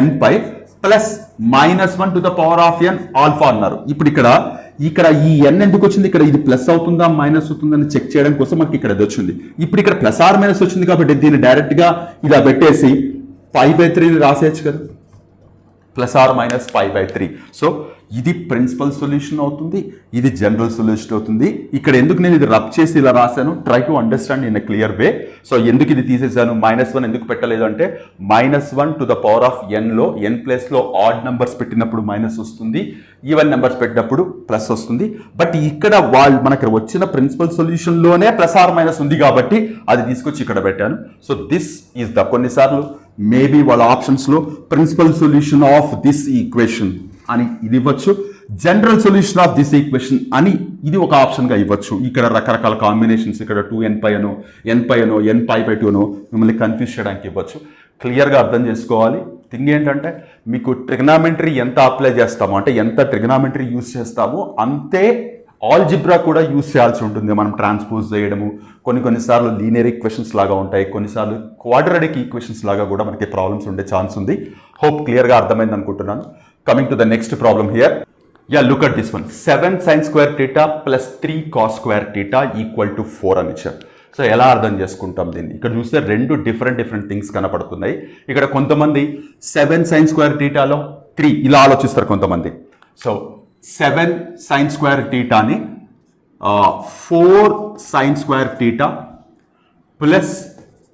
nπ plus -1 to the power of n alpha అన్నారు. ఇప్పుడు ఇక్కడ ఈ n ఎందుకు వచ్చింది? ఇక్కడ ఇది ప్లస్ అవుతుందా మైనస్ అవుతుందా అని చెక్ చేయడం కోసం మనకి ఇక్కడ ఇది వచ్చింది. ఇప్పుడు ఇక్కడ ప్లస్ ఆర్ మైనస్ వచ్చింది కాబట్టి దీన్ని డైరెక్ట్ గా ఇలా పెట్టేసి π/3 రాసేయచ్చు కదా, ±π/3. సో ఇది ప్రిన్సిపల్ సొల్యూషన్ అవుతుంది, ఇది జనరల్ సొల్యూషన్ అవుతుంది. ఇక్కడ ఎందుకు నేను ఇది రబ్ చేసి ఇలా రాశాను? Try to understand in a clear way. So ఎందుకు ఇది తీసేసాను? -1 ఎందుకు పెట్టలేదు అంటే -1 to the power of n లో n ప్లేస్లో ఆడ్ నెంబర్స్ పెట్టినప్పుడు మైనస్ వస్తుంది, ఈవెన్ నెంబర్స్ పెట్టినప్పుడు ప్లస్ వస్తుంది. బట్ ఇక్కడ మనకి వచ్చిన ప్రిన్సిపల్ సొల్యూషన్లోనే ± ఉంది కాబట్టి అది తీసుకొచ్చి ఇక్కడ పెట్టాను. సో దిస్ ఈజ్ ద, కొన్నిసార్లు మేబీ వాళ్ళ ఆప్షన్స్లో principal solution of this equation అని ఇది ఇవ్వచ్చు, general solution of this equation అని ఇది ఒక ఆప్షన్గా ఇవ్వచ్చు. ఇక్కడ రకరకాల కాంబినేషన్స్, ఇక్కడ 2nπ అనో nπ/2 అనో మిమ్మల్ని కన్ఫ్యూజ్ చేయడానికి ఇవ్వచ్చు. క్లియర్గా అర్థం చేసుకోవాలి. థింగ్ ఏంటంటే మీకు ట్రిగ్నామెంటరీ ఎంత అప్లై చేస్తామో, అంటే ఎంత ట్రిగ్నామెంటరీ యూజ్ చేస్తామో అంతే ఆల్జిబ్రా కూడా యూజ్ చేయాల్సి ఉంటుంది. మనం ట్రాన్స్పోజ్ చేయడము, కొన్నిసార్లు లీనియర్ ఈక్వేషన్స్ లాగా ఉంటాయి, కొన్నిసార్లు క్వాడ్రాటిక్ ఈక్వేషన్స్ లాగా కూడా మనకి ప్రాబ్లమ్స్ ఉండే ఛాన్స్ ఉంది. హోప్ క్లియర్గా అర్థమైంది అనుకుంటున్నాను. Coming to the next problem here. Yeah, look at this one. 7 sin square theta plus 3 cos square theta equal to 4 అని ఇచ్చారు. సో ఎలా అర్థం చేసుకుంటాం దీన్ని? ఇక్కడ చూస్తే రెండు డిఫరెంట్ థింగ్స్ కనపడుతున్నాయి. ఇక్కడ కొంతమంది 7 sin square theta లో 3 ఇలా ఆలోచిస్తారు కొంతమంది. సో 7 sin square theta ని 4 sin square theta plus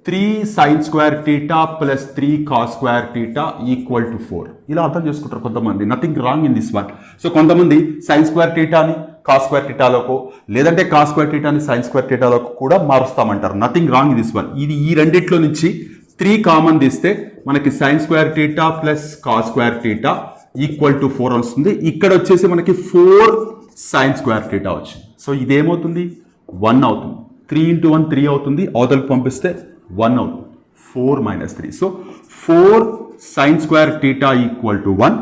3 sin square theta plus 3 cos square theta equal to 4 ఇలా అర్థం చేసుకుంటారు కొంతమంది. Nothing wrong in this one. So కొంతమంది sin square theta ని cos square theta లోకో, లేదంటే cos square theta ని sin square theta లోకో కూడా మారుస్తామంటారు. Nothing wrong in this one. ఇది ఈ రెండిట్లో నుంచి 3 కామన్ తీస్తే మనకి sin square theta plus cos square theta equal to 4 వస్తుంది. ఇక్కడ వచ్చేసి మనకి 4 sin square theta వచ్చింది. సో ఇదేమవుతుంది? 1 అవుతుంది. 3 × 1 3 అవుతుంది, అవతలకు పంపిస్తే 1 అవుతుంది. 4 - 3. So 4 sin square theta equal to 1,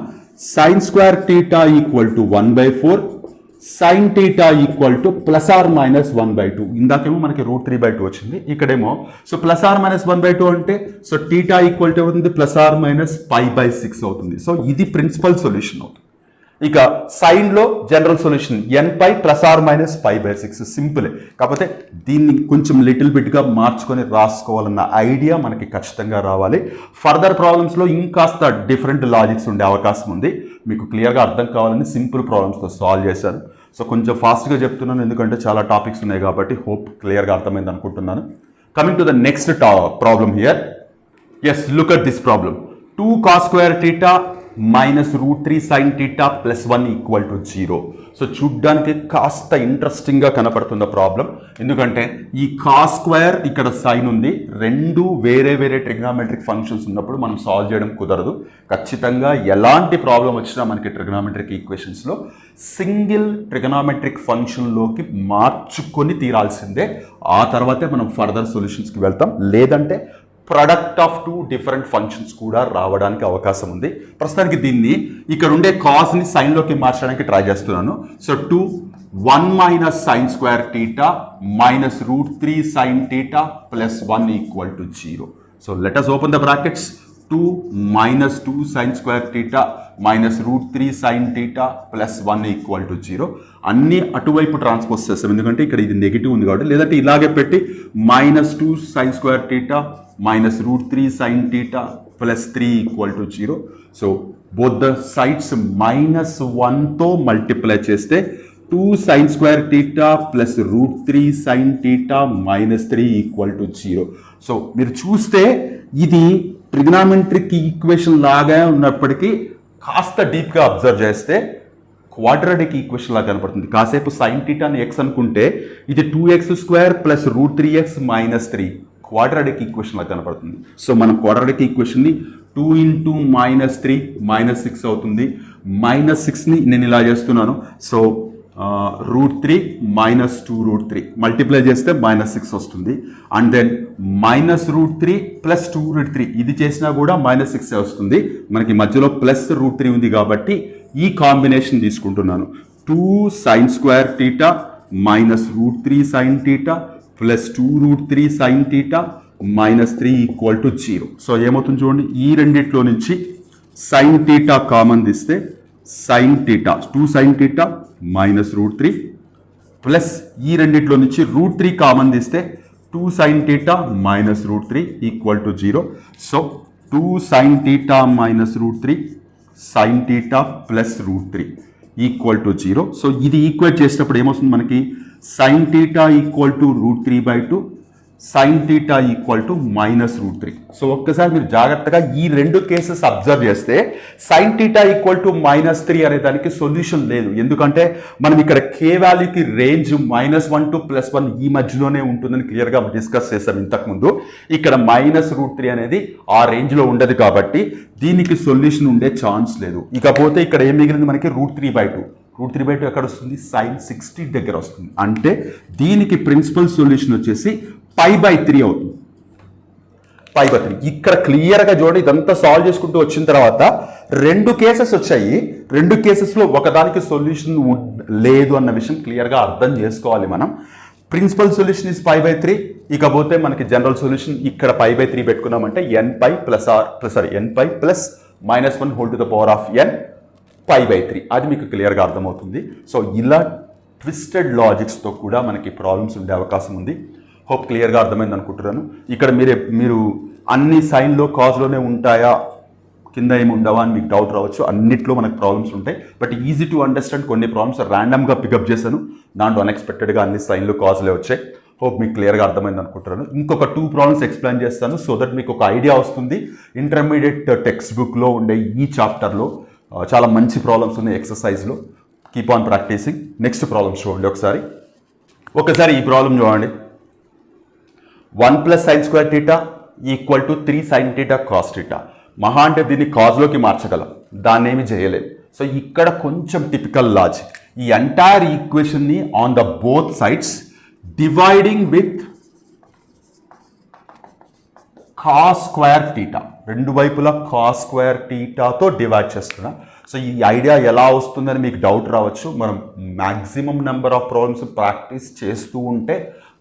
sin square theta equal to 1/4, sin theta equal to ±1/2. ఇందాకేమో మనకి √3/2 వచ్చింది, ఇక్కడేమో సో ±1/2 అంటే సో theta ఈక్వల్ టు అవుతుంది ±π/6 అవుతుంది. సో ఇది ప్రిన్సిపల్ సొల్యూషన్ అవుతుంది. ఇక సైన్లో జనరల్ సొల్యూషన్ nπ ±π/6 సింపులే. కాకపోతే దీన్ని కొంచెం లిటిల్ బిట్గా మార్చుకొని రాసుకోవాలన్న ఐడియా మనకి ఖచ్చితంగా రావాలి. ఫర్దర్ ప్రాబ్లమ్స్లో ఇంకాస్త డిఫరెంట్ లాజిక్స్ ఉండే అవకాశం ఉంది. మీకు క్లియర్గా అర్థం కావాలని సింపుల్ ప్రాబ్లమ్స్తో సాల్వ్ చేశాను. సో కొంచెం ఫాస్ట్గా చెప్తున్నాను ఎందుకంటే చాలా టాపిక్స్ ఉన్నాయి కాబట్టి. హోప్ క్లియర్గా అర్థమైంది అనుకుంటున్నాను. Coming to the next problem here. Yes, look at this problem. 2 cos square theta -√3 sin theta plus 1 equal to 0. So చూడ్డానికి కాస్త ఇంట్రెస్టింగ్గా కనపడుతున్న ప్రాబ్లం. ఎందుకంటే ఈ కాస్ స్క్వేర్ ఇక్కడ సైన్ ఉంది, రెండు వేరే ట్రిగ్నామెట్రిక్ ఫంక్షన్స్ ఉన్నప్పుడు మనం సాల్వ్ చేయడం కుదరదు. ఖచ్చితంగా ఎలాంటి ప్రాబ్లం వచ్చినా మనకి ట్రిగ్నామెట్రిక్ ఈక్వేషన్స్లో సింగిల్ ట్రిగ్నామెట్రిక్ ఫంక్షన్లోకి మార్చుకొని తీరాల్సిందే. ఆ తర్వాతే మనం ఫర్దర్ సొల్యూషన్స్కి వెళ్తాం. లేదంటే ప్రొడక్ట్ ఆఫ్ 2 డిఫరెంట్ ఫంక్షన్స్ కూడా రావడానికి అవకాశం ఉంది. ప్రస్తుతానికి దీన్ని ఇక్కడ ఉండే కాస్ని సైన్లోకి మార్చడానికి ట్రై చేస్తున్నాను. So 2 1 - sin square theta -√3 sin theta plus 1 equal to 0. So let us open the brackets. 2 minus 2 sin square theta minus root 3 sin theta plus 1 equal to 0. అన్ని అటువైపు ట్రాన్స్పోజ్ చేస్తాం ఎందుకంటే ఇక్కడ ఇది నెగిటివ్ ఉంది కాబట్టి, లేదంటే ఇలాగే పెట్టి minus 2 sin square theta minus root 3 sin theta plus 3 equal to 0. So both the sides -1తో మల్టిప్లై చేస్తే 2 sin square theta plus root 3 sin theta minus 3 equal to 0. So మీరు చూస్తే ఇది ట్రిగ్నామెట్రిక్ ఈక్వేషన్ లాగా ఉన్నప్పటికీ కాస్త డీప్గా అబ్జర్వ్ చేస్తే క్వాడ్రాటిక్ ఈక్వేషన్ లాగా కనపడుతుంది. కాసేపు సైన్ థీటాని ఎక్స్ అనుకుంటే ఇది 2x² plus root 3x minus 3 quadratic equation లాగా కనపడుతుంది. సో మనం క్వాడ్రాటిక్ ఈక్వేషన్ని 2 ఇంటూ -3 -6 అవుతుంది. -6ని నేను ఇలా చేస్తున్నాను. So root 3 minus 2 root 3 multiply చేస్తే -6 వస్తుంది. And then minus root 3 plus 2 root 3 ఇది చేసినా కూడా -6 వస్తుంది. మనకి మధ్యలో ప్లస్ రూట్ 3 ఉంది కాబట్టి ఈ కాంబినేషన్ తీసుకుంటున్నాను. 2 sin square theta minus root 3 sin theta plus 2 root 3 sin theta minus 3 equal to 0. So ఏమవుతుంది చూడండి, ఈ రెండిట్లో నుంచి sin theta కామన్ తీస్తే sin theta 2 sin theta minus root 3 plus ఈ రెండిట్లో నుంచి రూట్ 3 కామన్ తీస్తే 2 sin theta minus root 3 equal to 0. So 2 sin theta minus root 3 sin theta plus root 3 equal to 0. So ఇది ఈక్వేట్ చేసినప్పుడు ఏమొస్తుంది మనకి, sin theta equal to root 3/2 sin theta equal to minus root 3. So ఒక్కసారి మీరు జాగ్రత్తగా ఈ రెండు cases observe చేస్తే sin theta ఈక్వల్ టు -3 అనే దానికి సొల్యూషన్ లేదు. ఎందుకంటే మనం ఇక్కడ k వాల్యూకి రేంజ్ -1 టు +1 ఈ మధ్యలోనే ఉంటుందని క్లియర్గా డిస్కస్ చేస్తాం ఇంతకుముందు. ఇక్కడ -√3 అనేది ఆ రేంజ్లో ఉండదు కాబట్టి దీనికి సొల్యూషన్ ఉండే ఛాన్స్ లేదు. ఇకపోతే ఇక్కడ ఏం మిగిలింది మనకి, రూట్ 3/2. రూట్ 3/2 ఎక్కడ వస్తుంది, sin 60 దగ్గర వస్తుంది. అంటే దీనికి ప్రిన్సిపల్ సొల్యూషన్ వచ్చేసి π/3 అవుతుంది. π/3 ఇక్కడ క్లియర్గా చూడండి. ఇదంతా సాల్వ్ చేసుకుంటూ వచ్చిన తర్వాత రెండు కేసెస్ వచ్చాయి. రెండు కేసెస్లో ఒకదానికి సొల్యూషన్ లేదు అన్న విషయం క్లియర్గా అర్థం చేసుకోవాలి మనం. Principal solution is π/3. ఇకపోతే మనకి జనరల్ సొల్యూషన్ ఇక్కడ π/3 పెట్టుకున్నామంటే nπ plus -1 whole to the power of n π/3. అది మీకు క్లియర్గా అర్థమవుతుంది. సో ఇలా ట్విస్టెడ్ లాజిక్స్తో కూడా మనకి ప్రాబ్లమ్స్ ఉండే అవకాశం ఉంది. హోప్ క్లియర్గా అర్థమైంది అనుకుంటున్నాను. ఇక్కడ మీరు అన్ని సైన్లో కాజ్లోనే ఉంటాయా, కింద ఏమి ఉండవా అని మీకు డౌట్ రావచ్చు. అన్నిట్లో మనకు ప్రాబ్లమ్స్ ఉంటాయి. బట్ ఈజీ టు అండర్స్టాండ్ కొన్ని ప్రాబ్లమ్స్ ర్యాండమ్గా పికప్ చేశాను. దాంట్లో అన్ఎక్స్పెక్టెడ్గా అన్ని సైన్లు కాజ్లే వచ్చాయి. హోప్ మీకు క్లియర్గా అర్థమైంది అనుకుంటున్నాను. ఇంకొక 2 ప్రాబ్లమ్స్ ఎక్స్ప్లెయిన్ చేస్తాను సో దట్ మీకు ఒక ఐడియా వస్తుంది. ఇంటర్మీడియట్ టెక్స్ట్ బుక్లో ఉండే ఈ చాప్టర్లో చాలా మంచి ప్రాబ్లమ్స్ ఉన్నాయి ఎక్సర్సైజ్లో. Keep on practising. Next problems చూడండి ఒకసారి ఈ ప్రాబ్లం చూడండి. 1 + sin square theta equal to 3 sin theta cos theta. మహా అంటే దీన్ని కాజ్లోకి మార్చగలం, దాన్ని ఏమి చేయలేం. సో ఇక్కడ కొంచెం టిపికల్ లాజిక్. ఈ ఎంటైర్ ఈక్వేషన్ని on the both sides dividing with cos square theta, రెండు వైపులా cos square theta తో డివైడ్ చేస్తున్నా. సో ఈ ఐడియా ఎలా వస్తుందని మీకు డౌట్ రావచ్చు. మనం maximum number of problems practice చేస్తూ ఉంటే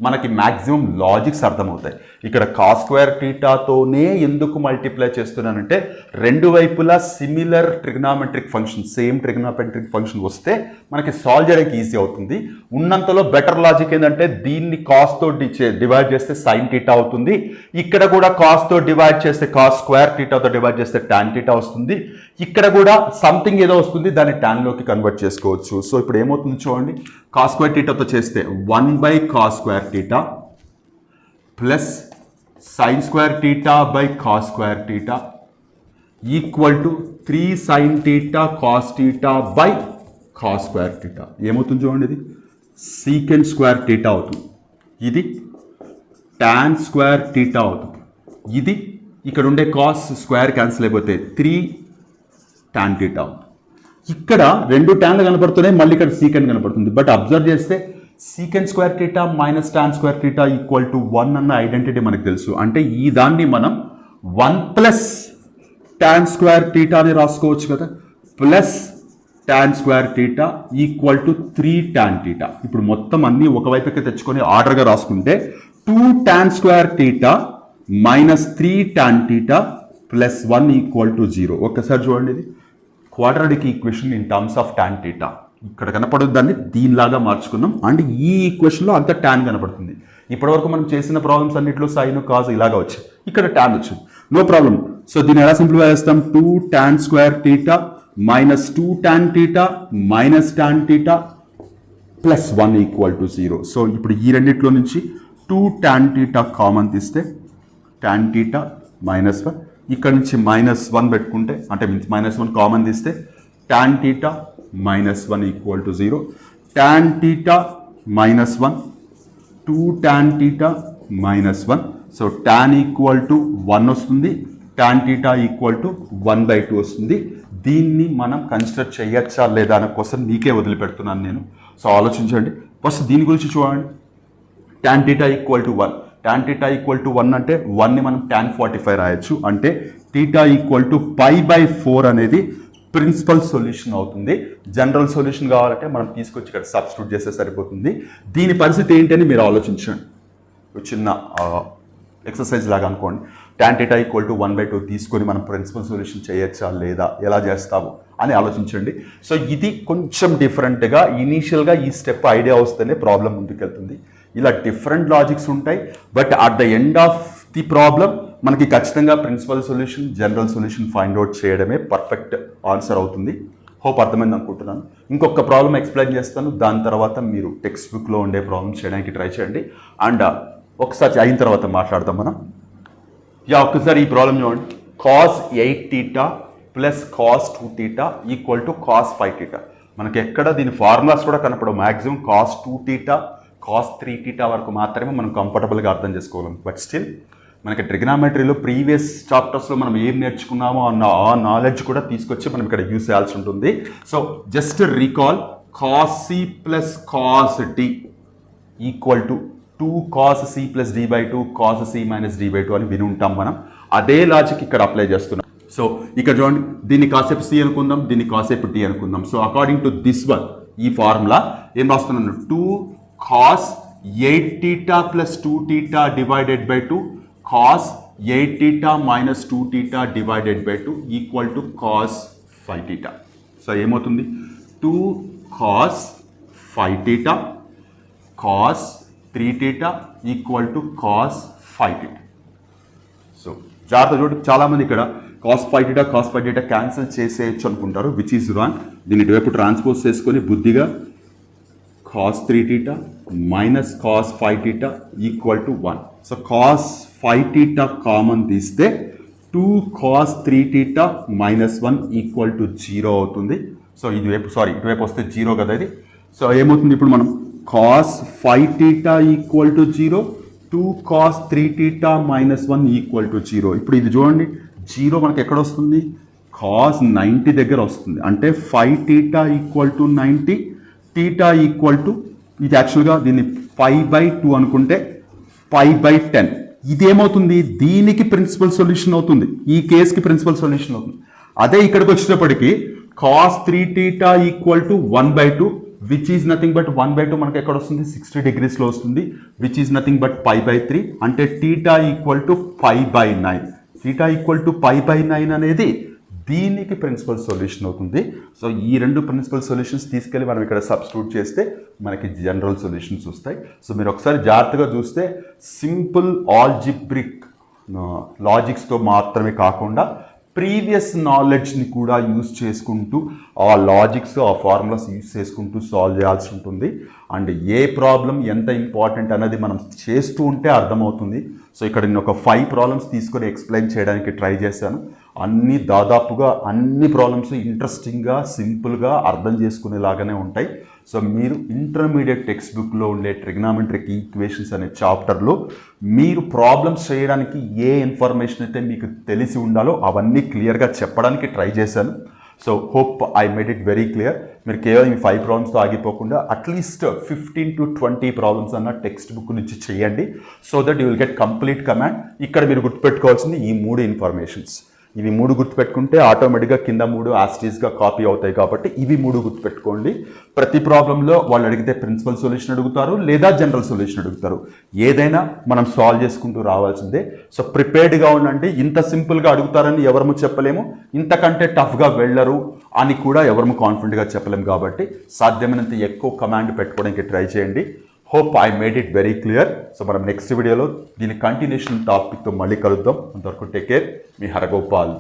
మనకి మ్యాక్సిమం లాజిక్స్ అర్థమవుతాయి. ఇక్కడ cos square theta తోనే ఎందుకు మల్టిప్లై చేస్తున్నానంటే రెండు వైపులా similar trigonometric function, same trigonometric function వస్తే మనకి సాల్వ్ చేయడానికి ఈజీ అవుతుంది. ఉన్నంతలో బెటర్ లాజిక్ ఏంటంటే దీన్ని cos తో డివైడ్ చేస్తే sin theta అవుతుంది. ఇక్కడ కూడా cos తో డివైడ్ చేస్తే cos square theta తో డివైడ్ చేస్తే tan theta వస్తుంది. ఇక్కడ కూడా సంథింగ్ ఏదో వస్తుంది, దాన్ని tan లోకి కన్వర్ట్ చేసుకోవచ్చు. సో ఇప్పుడు ఏమవుతుంది చూడండి, cos square theta తో చేస్తే 1/cos square theta plus sin square theta by cos square theta equal to 3 sin theta cos theta by cos square theta. ఏమవుతుంది చూడండి, ఇది secant square theta అవుతుంది, ఇది tan square theta అవుతుంది, ఇది ఇక్కడ ఉండే cos స్క్వేర్ క్యాన్సిల్ అయిపోతే 3 tan theta అవుతుంది. ఇక్కడ రెండు ట్యాన్లు కనపడుతున్నాయి, మళ్ళీ ఇక్కడ సీకెంట్ కనపడుతుంది. బట్ అబ్జర్వ్ చేస్తే secant square theta minus tan square theta equal to 1 అన్న ఐడెంటిటీ మనకు తెలుసు. అంటే ఈ దాన్ని మనం 1 ప్లస్ టాన్ స్క్వేర్ థీటా అని రాసుకోవచ్చు కదా, plus tan square theta equal to 3 tan theta. ఇప్పుడు మొత్తం అన్ని ఒకవైపుకి తెచ్చుకొని ఆర్డర్గా రాసుకుంటే 2 tan square theta minus 3 tan theta plus 1 equal to 0. ఒక్కసారి చూడండి, ఇది quadratic equation in terms of tan θ. ఇక్కడ కనపడదు, దాన్ని దీనిలాగా మార్చుకుందాం. అండ్ ఈ ఈక్వేషన్లో అంత tan కనపడుతుంది. ఇప్పటివరకు మనం చేసిన ప్రాబ్లమ్స్ అన్నింటిలో సైన్ కాజ్ ఇలాగా వచ్చాయి, ఇక్కడ tan వచ్చింది. No problem. సో దీన్ని ఎలా సింప్లిఫై చేస్తాం? 2 tan square θ minus 2 tan θ minus tan θ plus 1 equal to 0. So ఇప్పుడు ఈ రెండిట్లో నుంచి 2 tan θ కామన్ తీస్తే tan θ మైనస్ 1, ఇక్కడ నుంచి మైనస్ 1 పెట్టుకుంటే అంటే మైనస్ 1 కామన్ తీస్తే tan θ minus 1 equal to 0. tan θ minus 1, 2 tan θ minus 1. So tan equal to 1 వస్తుంది, tan θ ఈక్వల్ టు 1/2 వస్తుంది. దీన్ని మనం కన్సిడర్ చేయొచ్చా లేదా అనే క్వశ్చన్ మీకే వదిలిపెడుతున్నాను నేను. సో ఆలోచించండి. ఫస్ట్ దీని గురించి చూడండి. tan θ equal to 1, tan θ equal to 1 అంటే 1ని మనం tan 45 రాయొచ్చు. అంటే θ ఈక్వల్ టు π/4 అనేది ప్రిన్సిపల్ సొల్యూషన్ అవుతుంది. జనరల్ సొల్యూషన్ కావాలంటే మనం తీసుకొచ్చి ఇక్కడ సబ్స్టిట్యూట్ చేస్తే సరిపోతుంది. దీని పరిస్థితి ఏంటని మీరు ఆలోచించండి. చిన్న ఎక్సర్సైజ్ లాగా అనుకోండి. tan θ ఈక్వల్ టు 1/2 తీసుకొని మనం ప్రిన్సిపల్ సొల్యూషన్ చేయొచ్చా లేదా, ఎలా చేస్తాము అని ఆలోచించండి. సో ఇది కొంచెం డిఫరెంట్గా ఇనీషియల్గా ఈ స్టెప్ ఐడియా వస్తేనే ప్రాబ్లం ముందుకెళ్తుంది. ఇలా డిఫరెంట్ లాజిక్స్ ఉంటాయి, but at the end of the problem మనకి ఖచ్చితంగా principal solution, general solution find out చేయడమే పర్ఫెక్ట్ ఆన్సర్ అవుతుంది. హోప్ అర్థమైంది అనుకుంటున్నాను. ఇంకొక ప్రాబ్లం ఎక్స్ప్లెయిన్ చేస్తాను, దాని తర్వాత మీరు టెక్స్ట్ బుక్లో ఉండే ప్రాబ్లమ్ చేయడానికి ట్రై చేయండి. అండ్ ఒకసారి అయిన తర్వాత మాట్లాడదాం మనం. ఒక్కసారి ఈ ప్రాబ్లం చూడండి. cos 8θ plus cos 2θ equal to cos 5θ. మనకి ఎక్కడ దీని ఫార్ములాస్ కూడా కనపడవు. మ్యాక్సిమం cos 2θ cos 3θ వరకు మాత్రమే మనం కంఫర్టబుల్గా అర్థం చేసుకోగలం. బట్ స్టిల్ మనకి ట్రిగ్నామెట్రీలో ప్రీవియస్ చాప్టర్స్లో మనం ఏం నేర్చుకున్నామో ఆ నాలెడ్జ్ కూడా తీసుకొచ్చి మనం ఇక్కడ యూస్ చేయాల్సి ఉంటుంది. So just recall cos c plus cos d equal to 2 cos c plus d/2 cos c minus d/2 అని విని ఉంటాం మనం. అదే లాజిక్ ఇక్కడ అప్లై చేస్తున్నాం. సో ఇక్కడ చూడండి, దీన్ని కాసేపు c అనుకుందాం, దీన్ని కాసేపు d అనుకుందాం. So according to this one, ఈ ఫార్ములా ఏం రాస్తున్నాను? 2 cos 8θ plus 2θ divided by 2 cos 8θ minus 2θ divided by 2 equal to cos 5θ. So ఏమవుతుంది? 2 cos 5θ cos 3θ equal to cos 5θ. So జాగ్రత్త చూడండి, చాలామంది ఇక్కడ cos 5θ క్యాన్సిల్ చేసేయచ్చు అనుకుంటారు, విచ్ ఈజ్ రాంగ్. దీన్ని ఇటువైపు ట్రాన్స్పోజ్ చేసుకొని బుద్ధిగా cos 3θ minus cos 5θ equal to 1. So cos 5θ common తీస్తే 2 cos 3θ మైనస్ 1 ఈక్వల్ టు 0 అవుతుంది. సో ఇటువైపు వస్తే 0 కదా ఇది. సో ఏమవుతుంది ఇప్పుడు మనం? cos 5θ equal to 0, 2 cos 3θ minus 1 equal to 0. ఇప్పుడు ఇది చూడండి, 0 మనకి ఎక్కడ వస్తుంది? cos 90 దగ్గర వస్తుంది. అంటే 5θ ఈక్వల్ టు 90, θ ఈక్వల్ టు ఇది యాక్చువల్గా దీన్ని π/2 అనుకుంటే π/10. ఇదేమవుతుంది? దీనికి ప్రిన్సిపల్ సొల్యూషన్ అవుతుంది, ఈ కేసుకి ప్రిన్సిపల్ సొల్యూషన్ అవుతుంది. అదే ఇక్కడికి వచ్చేటప్పటికి cos 3θ equal to 1/2 which is nothing but 1/2 మనకి ఎక్కడ వస్తుంది? 60 degreesలో వస్తుంది, విచ్ ఈజ్ నథింగ్ బట్ π/3. అంటే θ ఈక్వల్ టు π/9. θ ఈక్వల్ టు π/9 అనేది దీనికి ప్రిన్సిపల్ సొల్యూషన్ అవుతుంది. సో ఈ రెండు ప్రిన్సిపల్ సొల్యూషన్స్ తీసుకెళ్ళి మనం ఇక్కడ సబ్స్టిట్యూట్ చేస్తే మనకి జనరల్ సొల్యూషన్స్ వస్తాయి. సో మీరు ఒకసారి జాగ్రత్తగా చూస్తే సింపుల్ ఆల్జిబ్రిక్ లాజిక్స్తో మాత్రమే కాకుండా ప్రీవియస్ నాలెడ్జ్ని కూడా యూజ్ చేసుకుంటూ ఆ లాజిక్స్, ఆ ఫార్ములాస్ యూజ్ చేసుకుంటూ సాల్వ్ చేయాల్సి ఉంటుంది. అండ్ ఏ ప్రాబ్లం ఎంత ఇంపార్టెంట్ అనేది మనం చేస్తూ ఉంటే అర్థమవుతుంది. సో ఇక్కడ నేను ఒక 5 ప్రాబ్లమ్స్ తీసుకొని ఎక్స్ప్లెయిన్ చేయడానికి ట్రై చేశాను. దాదాపుగా అన్ని ప్రాబ్లమ్స్ ఇంట్రెస్టింగ్గా, సింపుల్గా అర్థం చేసుకునేలాగానే ఉంటాయి. సో మీరు ఇంటర్మీడియట్ టెక్స్ట్ బుక్లో ఉండే ట్రిగ్నామెట్రిక్ ఈక్వేషన్స్ అనే చాప్టర్లో మీరు ప్రాబ్లమ్స్ చేయడానికి ఏ ఇన్ఫర్మేషన్ అయితే మీకు తెలిసి ఉండాలో అవన్నీ క్లియర్గా చెప్పడానికి ట్రై చేశాను. So hope I made it very clear. మీరు కేవలం ఈ 5 ప్రాబ్లమ్స్తో ఆగిపోకుండా అట్లీస్ట్ 15 to 20 ప్రాబ్లమ్స్ అన్న టెక్స్ట్ బుక్ నుంచి చేయండి. So that you will get complete command. ఇక్కడ మీరు గుర్తుపెట్టుకోవాల్సింది ఈ 3 ఇన్ఫర్మేషన్స్. ఇవి 3 గుర్తుపెట్టుకుంటే ఆటోమేటిక్గా కింద 3 యాస్టీస్గా కాపీ అవుతాయి కాబట్టి ఇవి 3 గుర్తుపెట్టుకోండి. ప్రతి ప్రాబ్లంలో వాళ్ళు అడిగితే ప్రిన్సిపల్ సొల్యూషన్ అడుగుతారు లేదా జనరల్ సొల్యూషన్ అడుగుతారు. ఏదైనా మనం సాల్వ్ చేసుకుంటూ రావాల్సిందే. సో ప్రిపేర్డ్గా ఉండండి. ఇంత సింపుల్గా అడుగుతారని ఎవరము చెప్పలేము, ఇంతకంటే టఫ్గా వెళ్ళరు అని కూడా ఎవరము కాన్ఫిడెంట్గా చెప్పలేము. కాబట్టి సాధ్యమైనంత ఎక్కువ కమాండ్ పెట్టుకోవడానికి ట్రై చేయండి. Hope I made it very clear. So మనం నెక్స్ట్ వీడియోలో దీని కంటిన్యూషన్ టాపిక్తో మళ్ళీ కలుద్దాం. అంతవరకు టేక్ కేర్. మీ హరగోపాల్.